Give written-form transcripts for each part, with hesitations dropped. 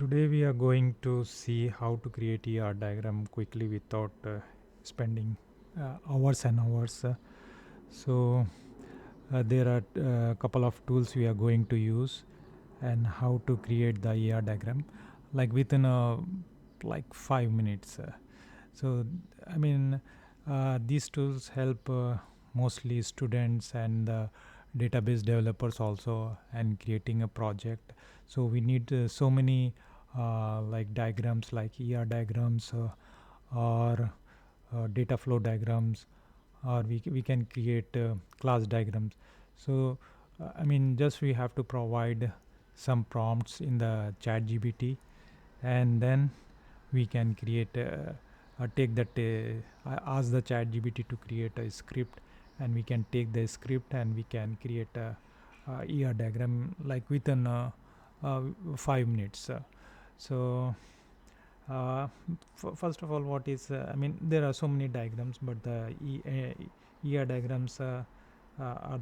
Today we are going to see how to create ER diagram quickly without spending hours and hours. There are a couple of tools we are going to use and how to create the ER diagram like within like 5 minutes. So I mean these tools help mostly students and database developers also and creating a project. So we need so many like diagrams like ER diagrams or data flow diagrams, or we can create class diagrams. So I mean just we have to provide some prompts in the ChatGPT, and then we can create take that ask the ChatGPT to create a script, and we can take the script and we can create a ER diagram like within 5 minutes. So first of all, what is I mean there are so many diagrams, but the ER diagrams are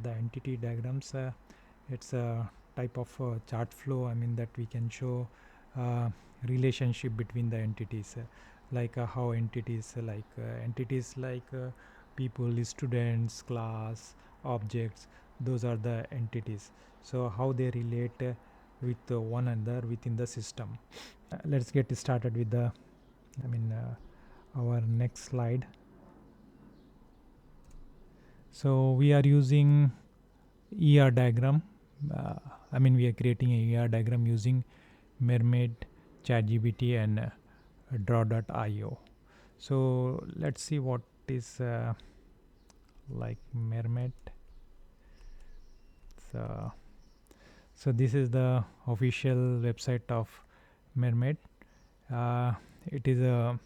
the entity diagrams. It's a type of chart flow, I mean, that we can show relationship between the entities, like how entities like people, students, class, objects, those are the entities. So how they relate with one another within the system. Let's get started with the our next slide. So we are using ER diagram. We are creating a ER diagram using Mermaid, ChatGPT, and draw.io. So let's see what is like Mermaid. So this is the official website of Mermaid. It is a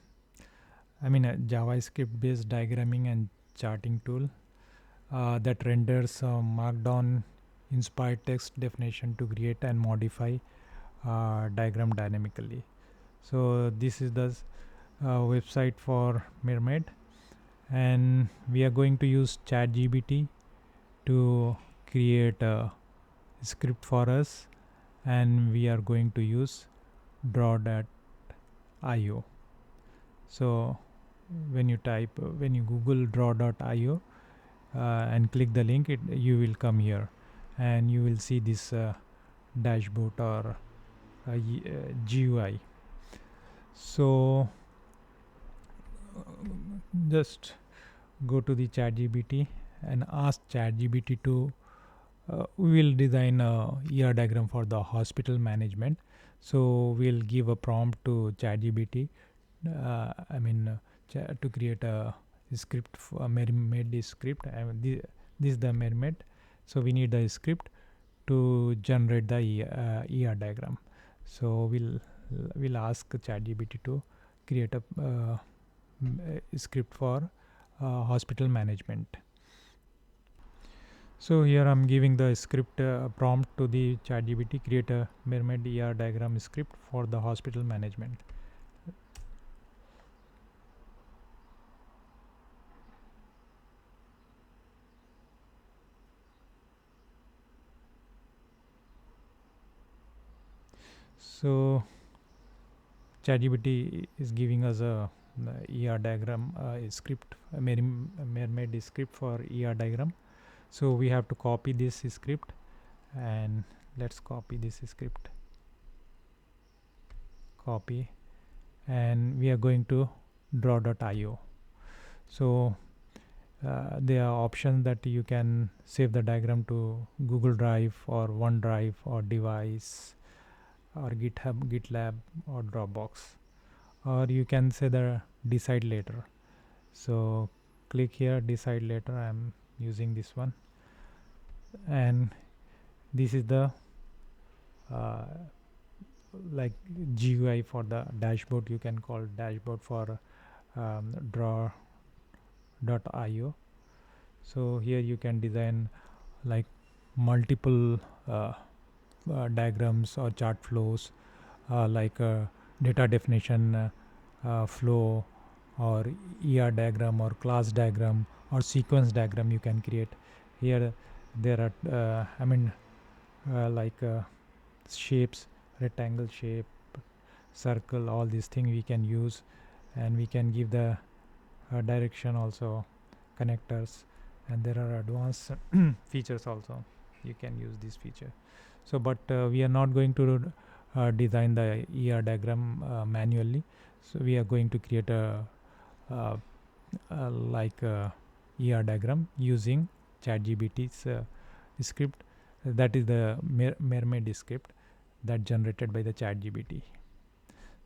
JavaScript based diagramming and charting tool that renders markdown inspired text definition to create and modify diagram dynamically. So this is the website for Mermaid, and we are going to use ChatGPT to create a script for us, and we are going to use draw.io. So when you Google draw.io and click the link, you will come here and you will see this dashboard or GUI. So just go to the ChatGPT and ask ChatGPT to we will design a ER diagram for the hospital management. So we'll give a prompt to ChatGPT to create a script for a Mermaid script. This is the Mermaid, so we need a script to generate the ER diagram. So we'll ask ChatGPT to create a script for hospital management. So here I'm giving the script prompt to the ChatGPT: create a Mermaid ER diagram script for the hospital management. So ChatGPT is giving us a ER diagram script, a Mermaid script for ER diagram. So we have to copy this script, and let's copy this script. Copy, and we are going to draw.io. So there are options that you can save the diagram to Google Drive or OneDrive or device or GitHub, GitLab or Dropbox, or you can say the decide later. So click here, decide later. I'm using this one, and this is the like GUI for the dashboard. You can call dashboard for draw.io. So here you can design like multiple diagrams or chart flows, like data definition flow, or ER diagram or class diagram or sequence diagram you can create. Here there are shapes, rectangle shape, circle, all these things we can use, and we can give the direction also, connectors, and there are advanced features also. You can use this feature. So but we are not going to design the diagram manually. So we are going to create a uh, like diagram using ChatGPT's script. That is the Mermaid script that generated by the ChatGPT.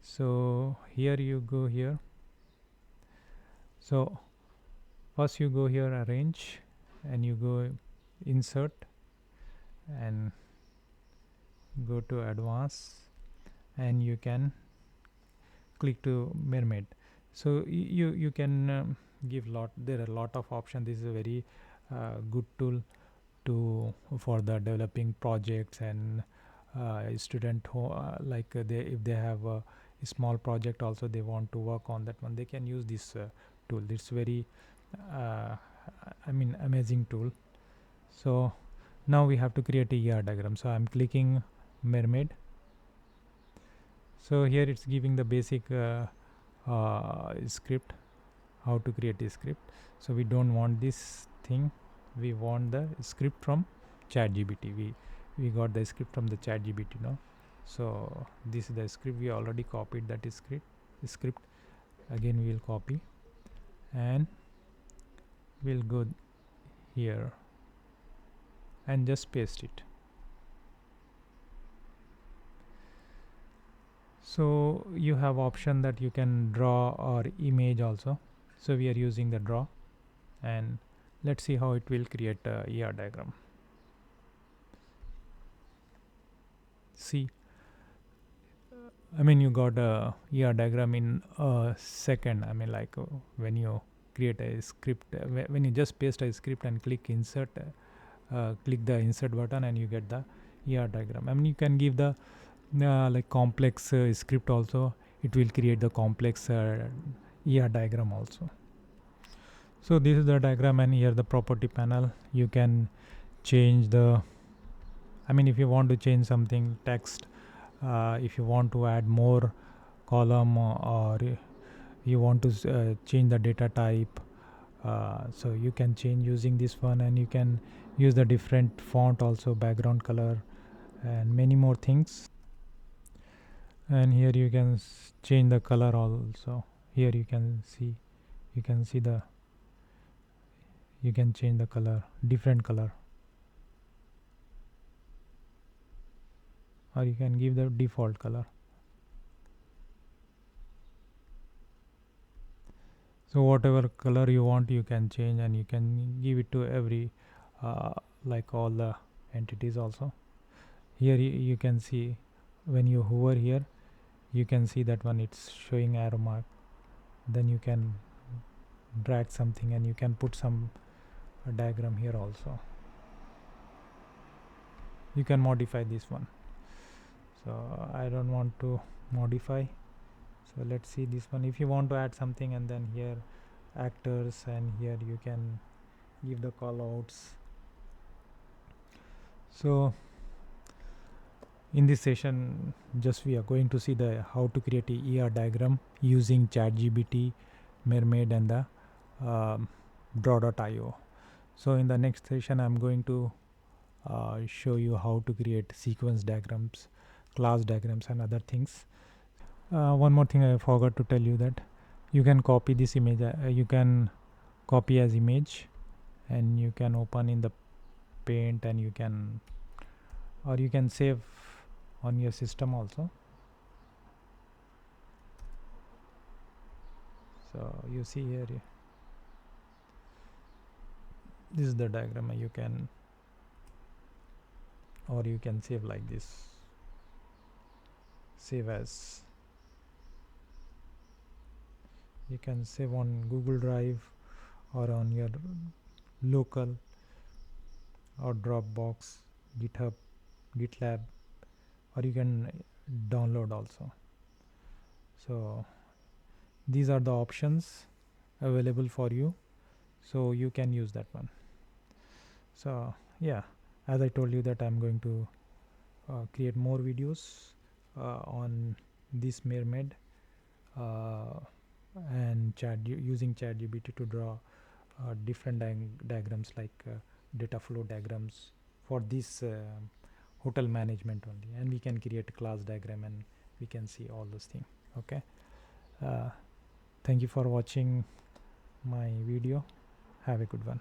So here you go here. So first you go here arrange, and you go insert and go to advanced, and you can click to Mermaid. So you can give lot, there are a lot of options. This is a very good tool to for the developing projects, and student who they, if they have a small project also they want to work on that one, they can use this tool. It's very uh, amazing tool. So now we have to create a diagram. So I'm clicking Mermaid. So here it's giving the basic script, how to create a script. So we don't want this thing, we want the script from ChatGPT. We got the script from the ChatGPT now. So this is the script, we already copied that script. Again we'll copy and we'll go here and just paste it. So you have option that you can draw or image also. So we are using the draw, and let's see how it will create a diagram. See, you got a diagram in a second. When you create a script, when you just paste a script and click insert, click the insert button, and you get the diagram. You can give the like complex script also. It will create the complex diagram also. So this is the diagram, and here the property panel. You can change the, if you want to change something text, if you want to add more column, or you want to change the data type, so you can change using this one, and you can use the different font also, background color, and many more things. And here you can change the color also. Here you can see the, you can change the color, different color, or you can give the default color. So whatever color you want you can change, and you can give it to every like all the entities also. Here you can see, when you hover here, you can see that one, it's showing arrow mark. Then you can drag something, and you can put some diagram here also. You can modify this one. So I don't want to modify. So let's see this one. If you want to add something, and then here actors, and here you can give the call outs. So in this session, just we are going to see the how to create a diagram using ChatGPT, Mermaid, and the draw.io. So in the next session, I'm going to show you how to create sequence diagrams, class diagrams, and other things. One more thing I forgot to tell you, that you can copy this image. You can copy as image, and you can open in the paint, and you can, or you can save on your system also. So you see here, this is the diagram. You can, or you can save like this, save as. You can save on Google Drive, or on your local, or Dropbox, GitHub, GitLab, or you can download also. So these are the options available for you, so you can use that one. So yeah, as I told you that I'm going to create more videos on this mermaid and using ChatGPT to draw different diagrams like data flow diagrams for this hotel management only, and we can create a class diagram and we can see all those things. Okay, thank you for watching my video. Have a good one.